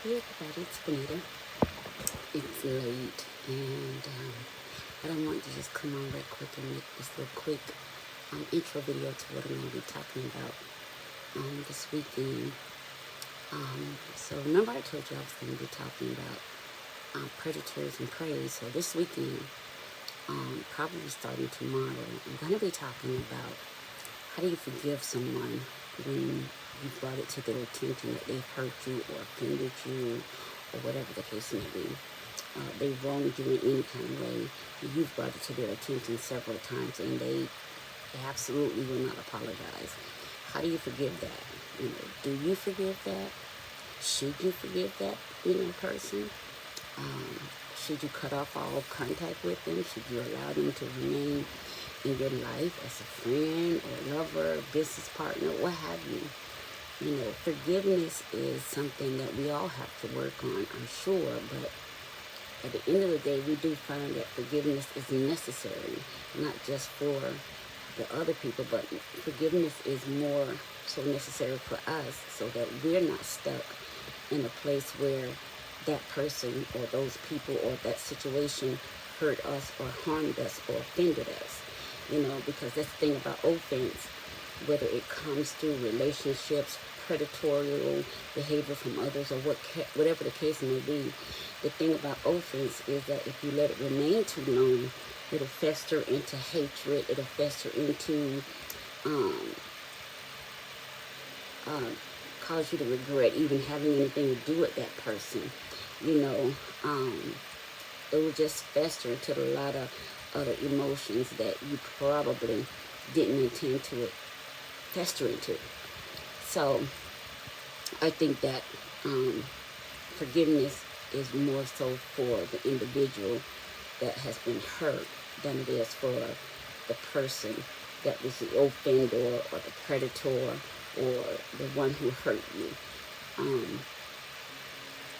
Hey everybody, it's Benita. It's late, and I don't want to just come on right quick and make this little quick intro video to what I'm going to be talking about this weekend. So remember I told you I was going to be talking about predators and prey. So this weekend, probably starting tomorrow, I'm going to be talking about how do you forgive someone when you brought it to their attention that they've hurt you or offended you or whatever the case may be. They wronged you in any kind of way. You've brought it to their attention several times and they absolutely will not apologize. How do you forgive that? Do you forgive that? Should you forgive that, person? Should you cut off all contact with them? Should you allow them to remain in your life as a friend or lover, business partner, what have you? Forgiveness is something that we all have to work on, I'm sure, but at the end of the day, we do find that forgiveness is necessary, not just for the other people, but forgiveness is more so necessary for us so that we're not stuck in a place where that person or those people or that situation hurt us or harmed us or offended us. Because that's the thing about offense, whether it comes through relationships, predatory behavior from others, or whatever the case may be, the thing about offense is that if you let it remain too long, it'll fester into hatred, it'll fester into cause you to regret even having anything to do with that person. It will just fester into a lot of other emotions that you probably didn't intend to fester into. So I think that forgiveness is more so for the individual that has been hurt than it is for the person that was the offender or the predator or the one who hurt you.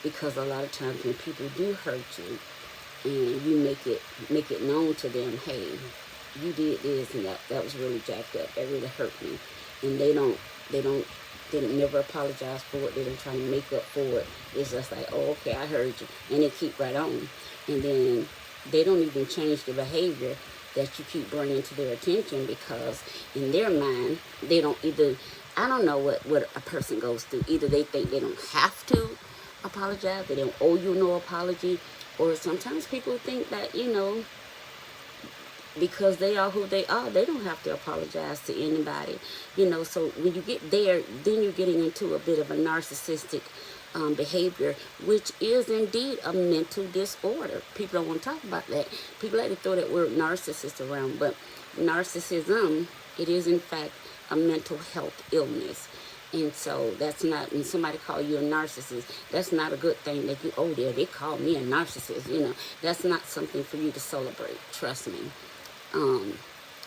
Because a lot of times when people do hurt you and you make it known to them, hey, you did this and that was really jacked up, that really hurt me, and they never apologize for it, they don't try to make up for it. It's just like, oh, okay, I heard you, and they keep right on, and then they don't even change the behavior that you keep bringing to their attention, because in their mind they don't either, I don't know what a person goes through, either they think they don't have to apologize, they don't owe you no apology, or sometimes people think that, because they are who they are, they don't have to apologize to anybody. So when you get there, then you're getting into a bit of a narcissistic behavior, which is indeed a mental disorder. People don't want to talk about that. People like to throw that word narcissist around, but narcissism, it is in fact a mental health illness. And so that's not, when somebody call you a narcissist, that's not a good thing that you, oh, they call me a narcissist, that's not something for you to celebrate, trust me.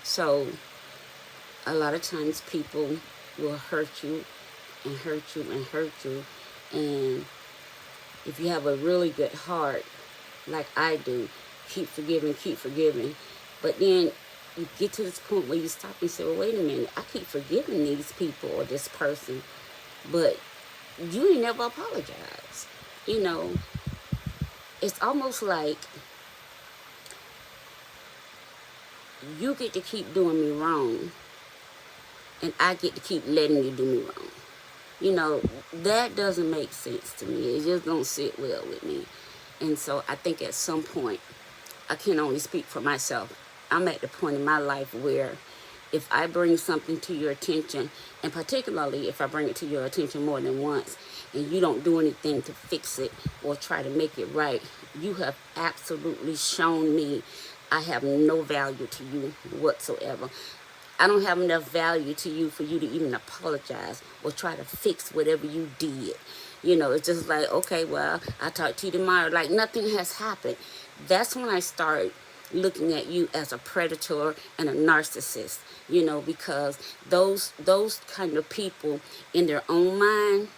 So a lot of times people will hurt you and hurt you and hurt you, and if you have a really good heart, like I do, keep forgiving, but then you get to this point where you stop and say, well, wait a minute, I keep forgiving these people or this person, but you ain't never apologize. It's almost like you get to keep doing me wrong and I get to keep letting you do me wrong. That doesn't make sense to me. It just don't sit well with me. And so I think at some point, I can only speak for myself, I'm at the point in my life where if I bring something to your attention, and particularly if I bring it to your attention more than once, and you don't do anything to fix it or try to make it right, you have absolutely shown me I have no value to you whatsoever. I don't have enough value to you for you to even apologize or try to fix whatever you did. It's just like, okay, well, I'll talk to you tomorrow. Like nothing has happened. That's when I start looking at you as a predator and a narcissist, because those kind of people in their own mind,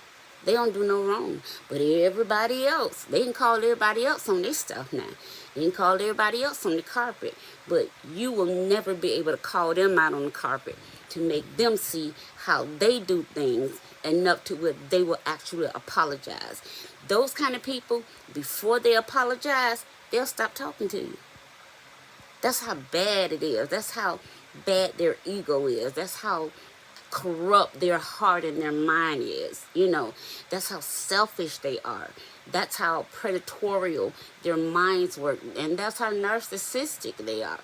they don't do no wrong. But everybody else, they can call everybody else on their stuff now. They can call everybody else on the carpet. But you will never be able to call them out on the carpet to make them see how they do things enough to where they will actually apologize. Those kind of people, before they apologize, they'll stop talking to you. That's how bad it is. That's how bad their ego is. That's how corrupt their heart and their mind is. You know, that's how selfish they are. That's how predatory their minds work. And that's how narcissistic they are.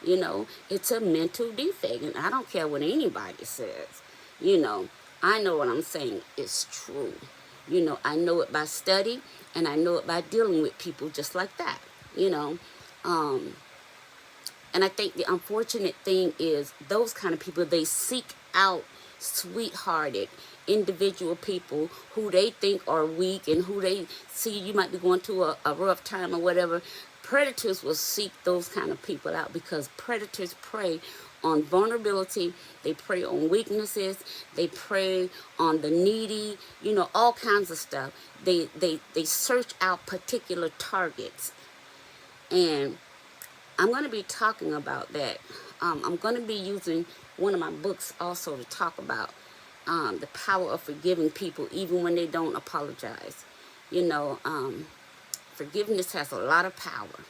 You know, it's a mental defect. And I don't care what anybody says. You know, I know what I'm saying is true. You know, I know it by study, and I know it by dealing with people just like that. You know, and I think the unfortunate thing is those kind of people, they seek out sweethearted individual people who they think are weak and who they see you might be going through a rough time or whatever. Predators will seek those kind of people out because predators prey on vulnerability, they prey on weaknesses, they prey on the needy, you know, all kinds of stuff. They search out particular targets. And I'm going to be talking about that. I'm going to be using one of my books also to talk about the power of forgiving people even when they don't apologize. You know, forgiveness has a lot of power.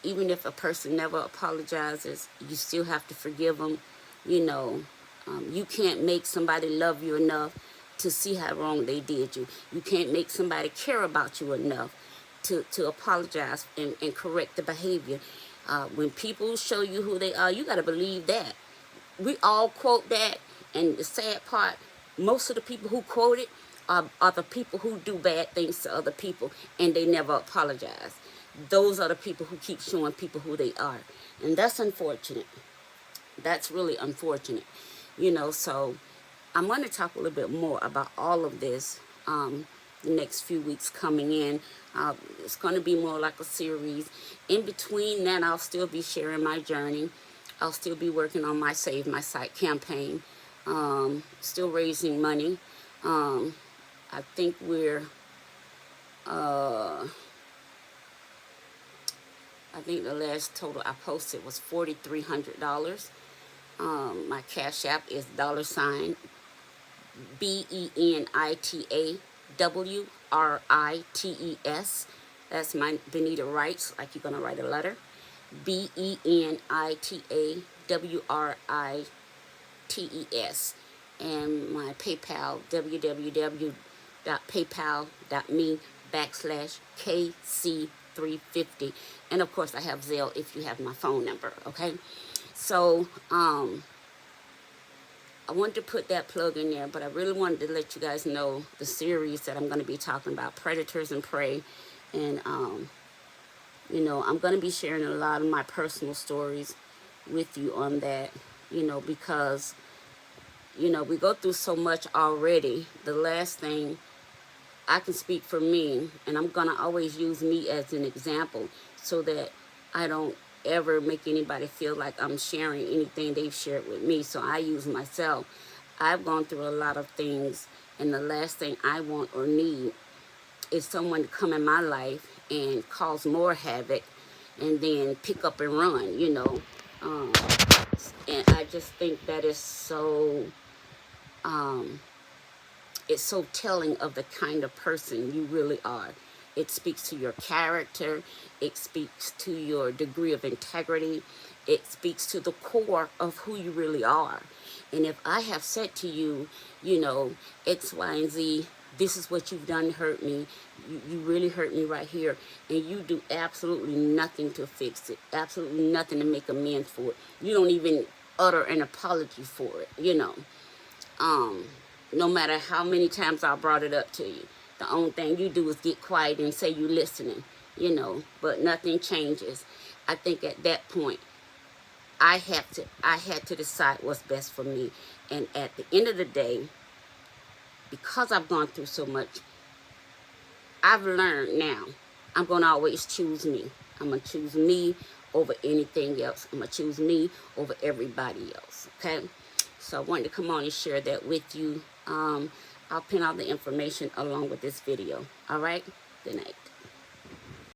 Even if a person never apologizes, you still have to forgive them. You know, you can't make somebody love you enough to see how wrong they did you. You can't make somebody care about you enough to apologize and correct the behavior. When people show you who they are, you got to believe that. We all quote that, and the sad part, most of the people who quote it are the people who do bad things to other people, and they never apologize. Those are the people who keep showing people who they are, and that's unfortunate. That's really unfortunate. You know, so I'm going to talk a little bit more about all of this the next few weeks coming in. It's going to be more like a series. In between that, I'll still be sharing my journey. I'll still be working on my Save My Site campaign. Still raising money. I think we're... I think the last total I posted was $4,300. My Cash App is $BENITA WRITES. That's my Benita Writes, like you're going to write a letter. BENITA WRITES. And my PayPal, www.paypal.me/KC350. And of course I have Zelle if you have my phone number, okay? So I wanted to put that plug in there, but I really wanted to let you guys know the series that I'm going to be talking about, Predators and Prey. And you know, I'm going to be sharing a lot of my personal stories with you on that, you know, because you know, we go through so much already. The last thing, I can speak for me, and I'm going to always use me as an example so that I don't ever make anybody feel like I'm sharing anything they've shared with me. So I use myself. I've gone through a lot of things, and the last thing I want or need is someone to come in my life and cause more havoc and then pick up and run, you know. And I just think that is so... it's so telling of the kind of person you really are. It speaks to your character. It speaks to your degree of integrity. It speaks to the core of who you really are. And if I have said to you, you know, X, Y, and Z, this is what you've done hurt me. You really hurt me right here. And you do absolutely nothing to fix it. Absolutely nothing to make amends for it. You don't even utter an apology for it, you know. No matter how many times I brought it up to you, the only thing you do is get quiet and say you're listening, you know, but nothing changes. I think at that point, I had to decide what's best for me. And at the end of the day, because I've gone through so much, I've learned now, I'm going to always choose me. I'm going to choose me over anything else. I'm going to choose me over everybody else, okay? So I wanted to come on and share that with you. I'll pin all the information along with this video. All right? Good night.